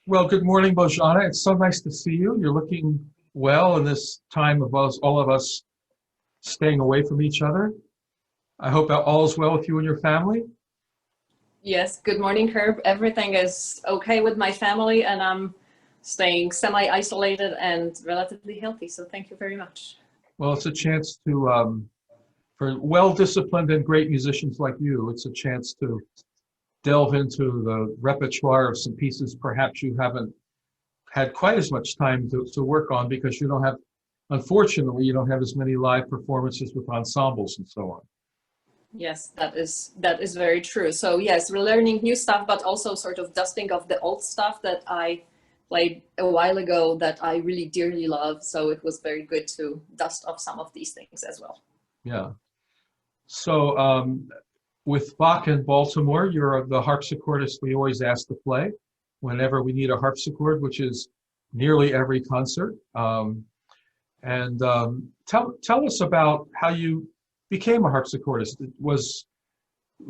Well, good morning, Bozena. It's so nice to see you. You're looking well in this time of us, all of us staying away from each other. I hope that all is well with you and your family. Yes, good morning, Herb. Everything is okay with my family, and I'm staying semi-isolated and relatively healthy. So thank you very much. Well, it's a chance to, for well-disciplined and great musicians like you, it's a chance to delve into the repertoire of some pieces perhaps you haven't had quite as much time to work on because you don't have, unfortunately, you don't have as many live performances with ensembles and so on. Yes, that is very true. So yes, we're learning new stuff, but also sort of dusting off the old stuff that I played a while ago that I really dearly love. So it was very good to dust off some of these things as well. Yeah. So with Bach in Baltimore, you're the harpsichordist we always ask to play whenever we need a harpsichord, which is nearly every concert. Tell us about how you became a harpsichordist.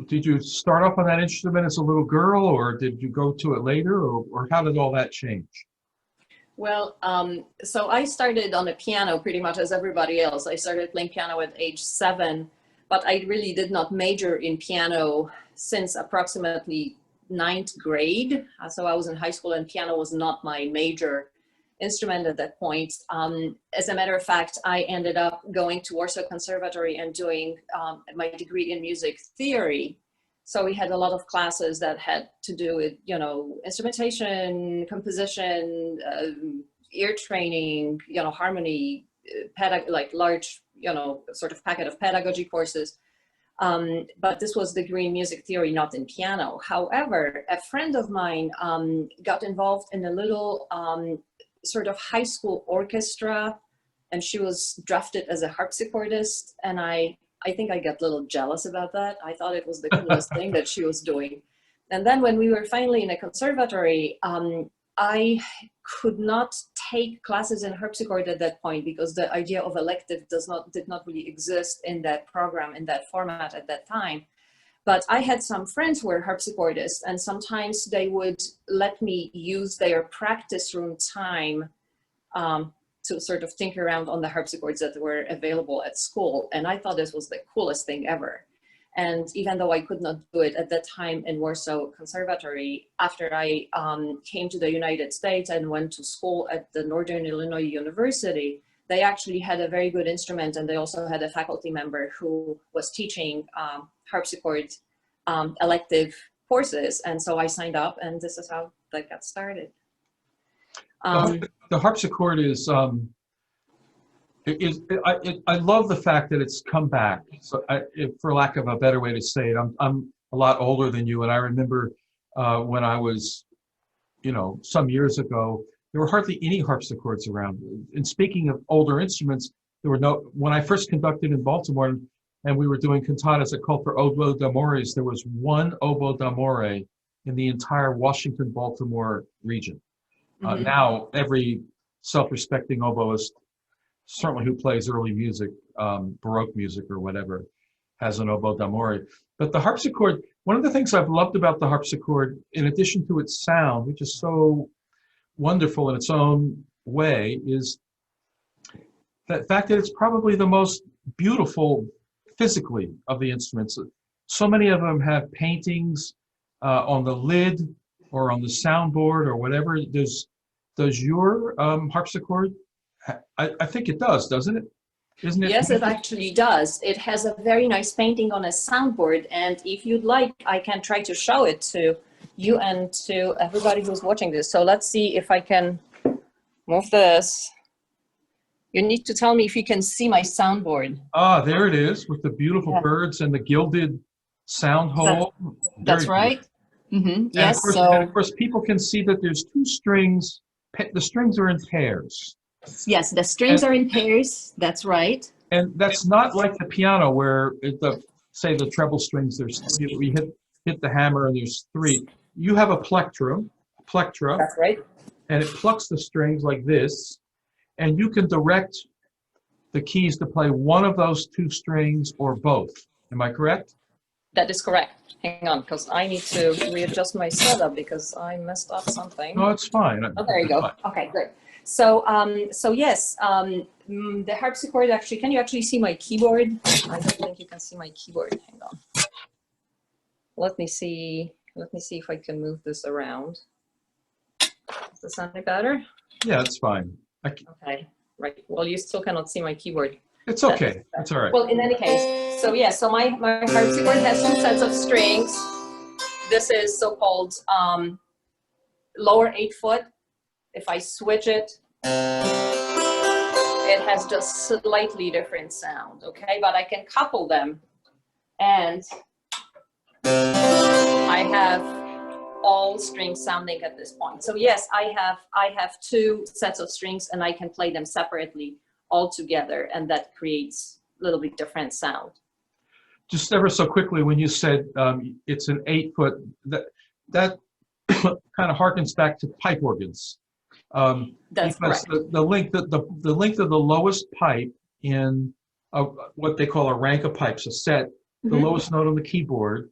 Did you start off on that instrument as a little girl, or did you go to it later, or how did all that change? Well, so I started on the piano pretty much as everybody else. I started playing piano at age 7, but I really did not major in piano since approximately 9th grade. So I was in high school and piano was not my major instrument at that point. As a matter of fact, I ended up going to Warsaw Conservatory and doing my degree in music theory. So we had a lot of classes that had to do with, instrumentation, composition, ear training, harmony, like large, sort of packet of pedagogy courses. But this was degree in music theory, not in piano. However, a friend of mine got involved in a little sort of high school orchestra, and she was drafted as a harpsichordist, and I think I got a little jealous about that. I thought it was the coolest thing that she was doing. And then when we were finally in a conservatory, I could not take classes in harpsichord at that point because the idea of elective did not really exist in that program, in that format at that time. But I had some friends who were harpsichordists, and sometimes they would let me use their practice room time to sort of tinker around on the harpsichords that were available at school. And I thought this was the coolest thing ever. And even though I could not do it at that time in Warsaw Conservatory, after I came to the United States and went to school at the Northern Illinois University, they actually had a very good instrument, and they also had a faculty member who was teaching harpsichord elective courses. And so I signed up, and this is how that got started. The harpsichord is, I love the fact that it's come back. So for lack of a better way to say it, I'm a lot older than you, and I remember when I was, some years ago, there were hardly any harpsichords around. And speaking of older instruments, when I first conducted in Baltimore and we were doing cantatas that called for oboe d'amores, there was one oboe d'amore in the entire Washington, Baltimore region. Now every self-respecting oboist, certainly who plays early music, Baroque music or whatever, has an oboe d'amore. But the harpsichord, one of the things I've loved about the harpsichord, in addition to its sound, which is so wonderful in its own way, is the fact that it's probably the most beautiful physically of the instruments. So many of them have paintings on the lid or on the soundboard or whatever. Does your harpsichord? I think it does, doesn't it? Isn't it? Yes, it actually does. It has a very nice painting on a soundboard, and if you'd like, I can try to show it to you and to everybody who's watching this. So let's see if I can move this. You need to tell me if you can see my soundboard. Ah, there it is, with the beautiful birds and the gilded sound hole. That's right. Yes. And of course, people can see that there's 2 strings. The strings are in pairs. Yes, the strings are in pairs. That's right. And that's not like the piano where, say the treble strings, we hit the hammer and there's 3. You have a plectra. That's right. And it plucks the strings like this, and you can direct the keys to play one of those 2 strings or both. Am I correct? That is correct. Hang on, because I need to readjust my setup because I messed up something. No, it's fine. Oh, there you go. Fine. Okay, good. So, so yes, the harpsichord actually, can you actually see my keyboard? I don't think you can see my keyboard. Hang on. Let me see if I can move this around. Is this sounding better? Yeah, it's fine. Okay, right. Well, you still cannot see my keyboard. It's okay. It's all right. Well, in any case, so yeah, so my harpsichord has two sets of strings. This is so-called lower 8-foot. If I switch it, it has just slightly different sound, okay? But I can couple them, and I have all strings sounding at this point. So yes, I have two sets of strings, and I can play them separately all together, and that creates a little bit different sound. Just ever so quickly, when you said it's an 8-foot, that kind of harkens back to pipe organs. That's because correct. the length of the lowest pipe in what they call a rank of pipes, a set, the lowest note on the keyboard.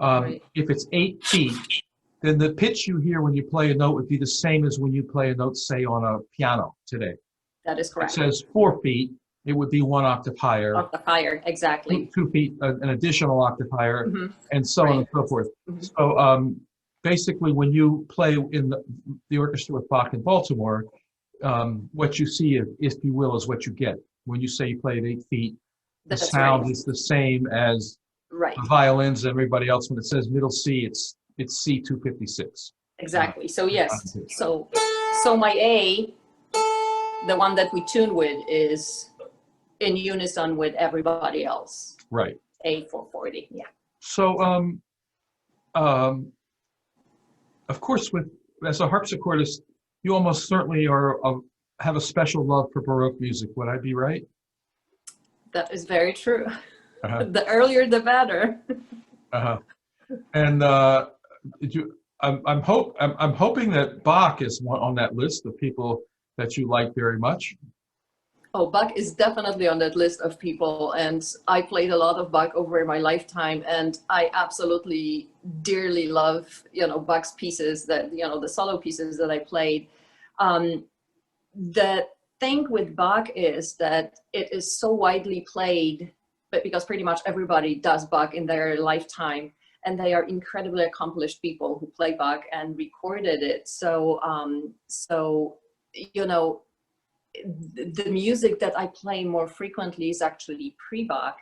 Right. If it's 8 feet, then the pitch you hear when you play a note would be the same as when you play a note, say, on a piano today. That is correct. It says 4 feet, it would be 1 octave higher. Octave higher, exactly. 2 feet, an additional octave higher, and so on and so forth. So basically, when you play in the orchestra with Bach in Baltimore, what you see, if you will, is what you get. When you say you play at 8 feet, the sound is the same as the violins and everybody else. When it says middle C, it's C 256. Exactly. So yes. So my A, the one that we tune with, is in unison with everybody else. Right. A 440. Yeah. So of course, as a harpsichordist, you almost certainly have a special love for Baroque music. Would I be right? That is very true. The earlier, the better. And I'm hoping that Bach is on that list of people that you like very much. Oh, Bach is definitely on that list of people, and I played a lot of Bach over my lifetime, and I absolutely dearly love, Bach's pieces, that, the solo pieces that I played. The thing with Bach is that it is so widely played, but because pretty much everybody does Bach in their lifetime, and they are incredibly accomplished people who play Bach and recorded it. So, the music that I play more frequently is actually pre-Bach,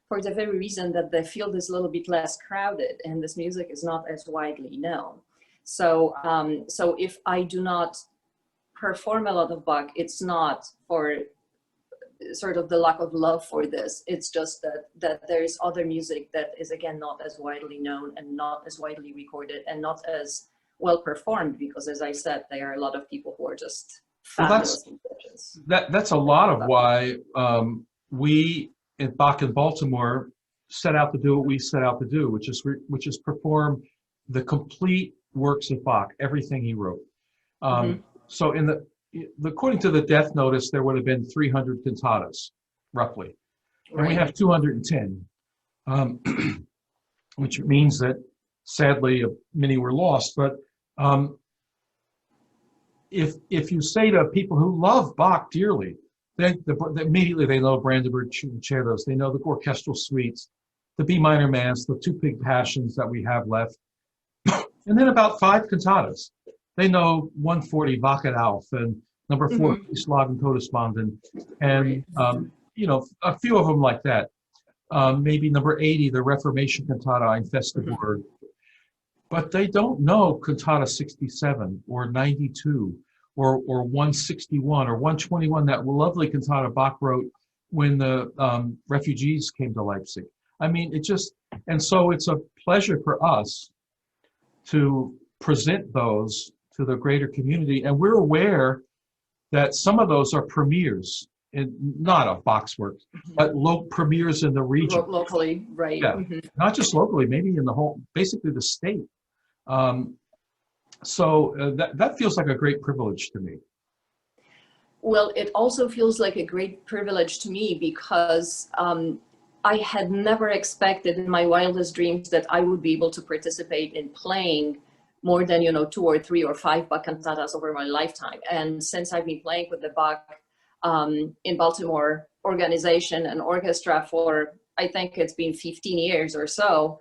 for the very reason that the field is a little bit less crowded and this music is not as widely known. So, so if I do not perform a lot of Bach, it's not for sort of the lack of love for this. It's just that there is other music that is, again, not as widely known and not as widely recorded and not as well performed, because, as I said, there are a lot of people who are just fabulous musicians. That's a lot of why we at Bach in Baltimore set out to do what we set out to do, which is perform the complete works of Bach, everything he wrote. So according to the death notice, there would have been 300 cantatas, roughly. And we have 210, which means that, sadly, many were lost. But if you say to people who love Bach dearly, immediately they know Brandenburg concertos, they know the orchestral suites, the B minor mass, the 2 big passions that we have left, and then about 5 cantatas. They know 140 Wachet auf and number 4 Schlagen Todesbanden, and a few of them like that. Maybe number 80, the Reformation cantata Ein feste Burg. But they don't know cantata 67 or 92 or 161 or 121, that lovely cantata Bach wrote when the refugees came to Leipzig. I mean, and so it's a pleasure for us to present those to the greater community. And we're aware that some of those are premieres, not of Bach's works, but premieres in the region. Locally, right. Yeah, not just locally, maybe in the whole, basically the state. So that feels like a great privilege to me. Well, it also feels like a great privilege to me because I had never expected in my wildest dreams that I would be able to participate in playing more than, 2 or 3 or 5 Bach cantatas over my lifetime. And since I've been playing with the Bach in Baltimore organization and orchestra for, I think it's been 15 years or so,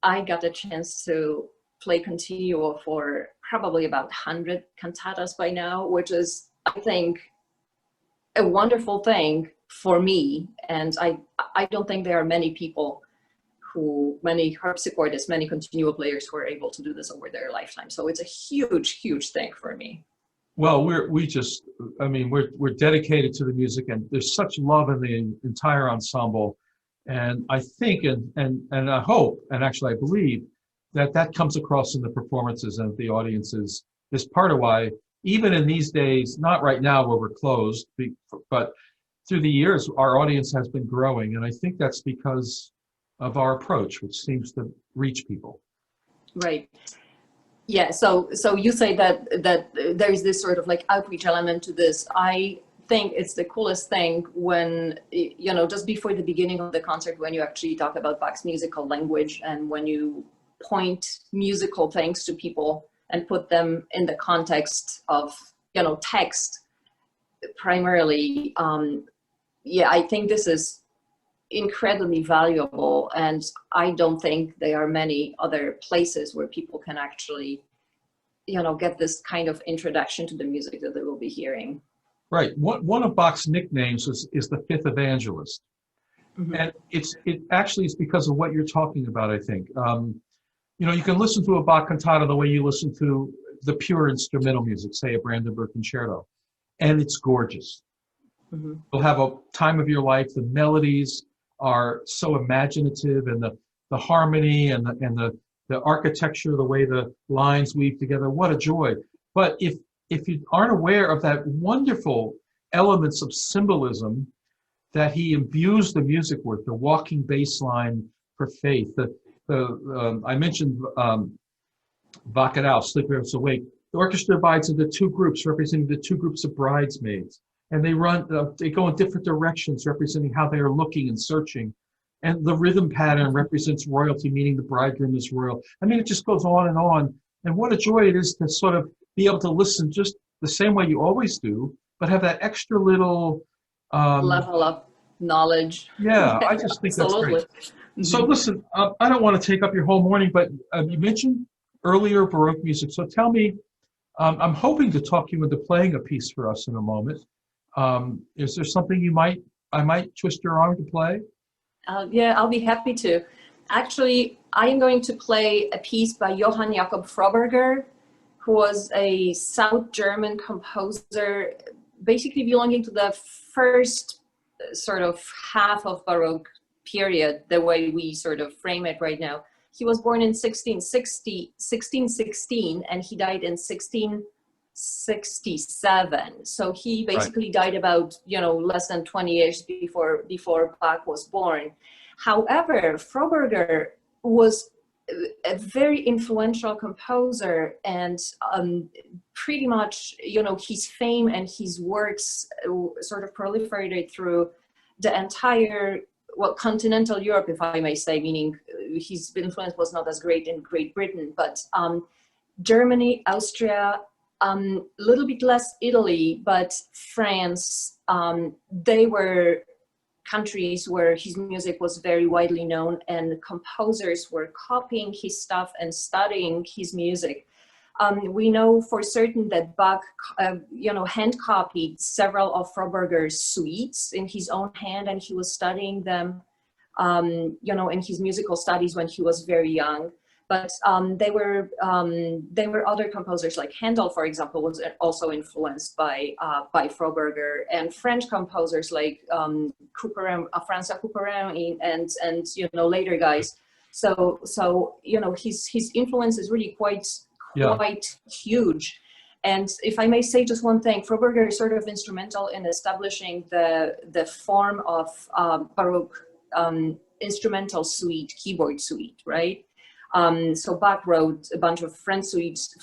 I got a chance to play continuo for probably about 100 cantatas by now, which is, I think, a wonderful thing for me. And I don't think there are many people many harpsichordists, many continuo players who are able to do this over their lifetime. So it's a huge, huge thing for me. Well, we're dedicated to the music, and there's such love in the entire ensemble. And I think, and I hope, and actually I believe, that comes across in the performances and the audiences. Is part of why, even in these days, not right now where we're closed, but through the years, our audience has been growing. And I think that's because of our approach, which seems to reach people. Right. Yeah. So you say that there is this sort of like outreach element to this. I think it's the coolest thing when, just before the beginning of the concert, when you actually talk about Bach's musical language and when you point musical things to people and put them in the context of, text primarily. I think this is incredibly valuable, and I don't think there are many other places where people can actually, get this kind of introduction to the music that they will be hearing. Right. One of Bach's nicknames is the Fifth Evangelist. Mm-hmm. And it actually is because of what you're talking about, I think. You can listen to a Bach cantata the way you listen to the pure instrumental music, say a Brandenburg concerto, and it's gorgeous. Mm-hmm. You'll have a time of your life. The melodies are so imaginative, and the harmony and the architecture, the way the lines weave together. What a joy! But if you aren't aware of that wonderful elements of symbolism that he imbues the music with, the walking bass line for faith, I mentioned Bacchus, Sleep Rest Awake. The orchestra divides into 2 groups representing the 2 groups of bridesmaids. And they go in different directions, representing how they are looking and searching. And the rhythm pattern represents royalty, meaning the bridegroom is royal. I mean, it just goes on. And what a joy it is to sort of be able to listen just the same way you always do, but have that extra little level of knowledge. Yeah, I just think that's great. Mm-hmm. So listen, I don't want to take up your whole morning, but you mentioned earlier Baroque music. So tell me, I'm hoping to talk you into playing a piece for us in a moment. Is there something I might twist your arm to play? Yeah, I'll be happy to. Actually, I am going to play a piece by Johann Jakob Froberger, who was a South German composer, basically belonging to the first sort of half of Baroque period, the way we sort of frame it right now. He was born in 1616, and he died in 1667. So he basically died about, less than 20 years before Bach was born. However, Froberger was a very influential composer, and pretty much, his fame and his works sort of proliferated through the entire, continental Europe, if I may say, meaning his influence was not as great in Great Britain, but Germany, Austria, little bit less Italy, but France, they were countries where his music was very widely known, and composers were copying his stuff and studying his music. We know for certain that Bach, hand copied several of Froberger's suites in his own hand, and he was studying them, in his musical studies when he was very young. But they were other composers, like Handel, for example, was also influenced by Froberger, and French composers like Couperin, François Couperin, and later guys. So his influence is really quite huge. And if I may say just one thing, Froberger is sort of instrumental in establishing the form of Baroque instrumental suite, keyboard suite, right? So Bach wrote a bunch of French suites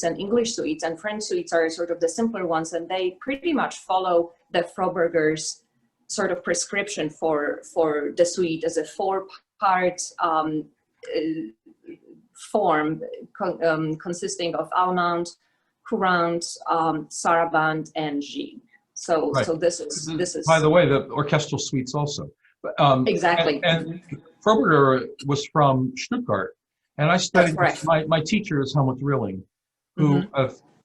and English suites, and French suites are sort of the simpler ones, and they pretty much follow the Froberger's sort of prescription for the suite as a four-part form consisting of allemande, courante, sarabande, and gigue. So Right. so this is By the way, the orchestral suites also. exactly. And Froberger was from Stuttgart, and I studied. My teacher is Helmut Rilling, who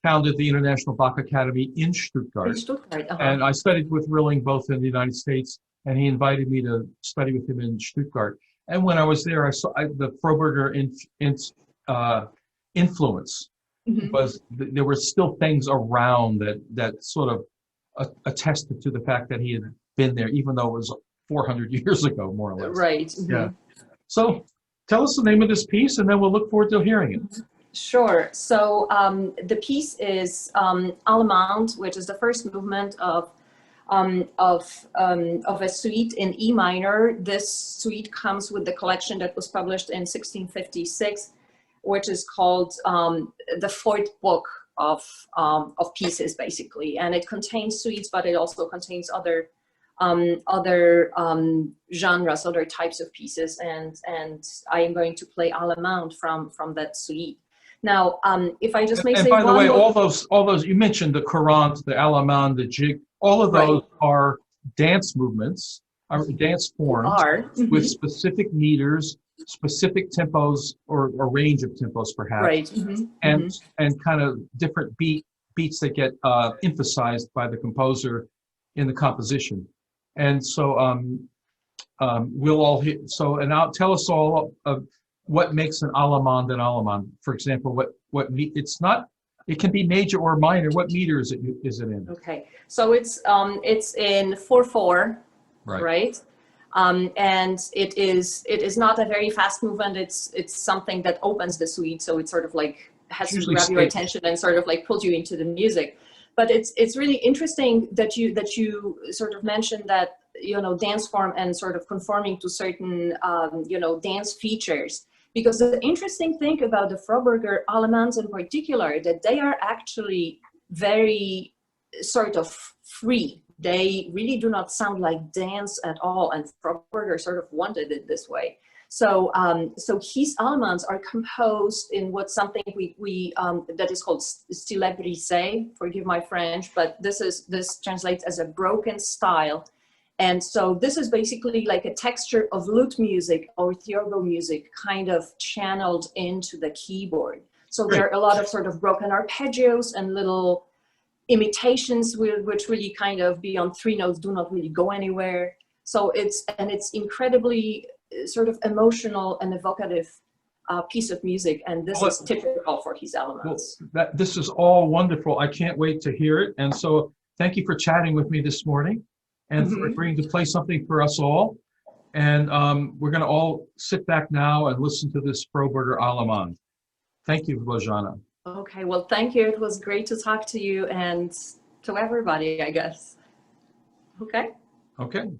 founded the International Bach Academy in Stuttgart. In Stuttgart, And I studied with Rilling both in the United States, and he invited me to study with him in Stuttgart. And when I was there, I saw the Froberger influence was there were still things around that sort of attested to the fact that he had been there, even though it was 400 years ago, more or less. Right. Yeah. So tell us the name of this piece, and then we'll look forward to hearing it. Sure. So the piece is Allemande, which is the first movement of a suite in E minor. This suite comes with the collection that was published in 1656, which is called the Fourth Book of pieces, basically, and it contains suites, but it also contains other genres, other types of pieces, and I am going to play Allemande from that suite. Now, if I just may say, by the way, all those you mentioned, the courante, the allemande, the gigue, all of those are dance movements, are dance forms with specific meters, specific tempos, or a range of tempos, perhaps, right? And kind of different beats that get emphasized by the composer in the composition. And so we'll all hear. So, and now tell us all of what makes an allemande an allemande. For example, it's not. It can be major or minor. What meter is it in? Okay, so it's in 4/4, right? And it is not a very fast movement. It's something that opens the suite, so it's sort of like has to grab your attention and sort of like pulls you into the music. But it's really interesting that you sort of mentioned that, you know, dance form and sort of conforming to certain you know, dance features. Because the interesting thing about the Froberger allemandes in particular, that they are actually very sort of free. They really do not sound like dance at all, and Froberger sort of wanted it this way. So, so his allemandes are composed in something we that is called style brisé. Forgive my French, but this translates as a broken style. And so this is basically like a texture of lute music or theorbo music kind of channeled into the keyboard. So there are a lot of sort of broken arpeggios and little imitations which really kind of beyond three notes do not really go anywhere. So it's incredibly sort of emotional and evocative piece of music, and this is typical for his allemandes. Well, this is all wonderful. I can't wait to hear it. And so thank you for chatting with me this morning and for agreeing to play something for us all. And we're going to all sit back now and listen to this Froberger allemande. Thank you, Bozena. Okay, well, thank you. It was great to talk to you and to everybody, I guess. Okay. Okay.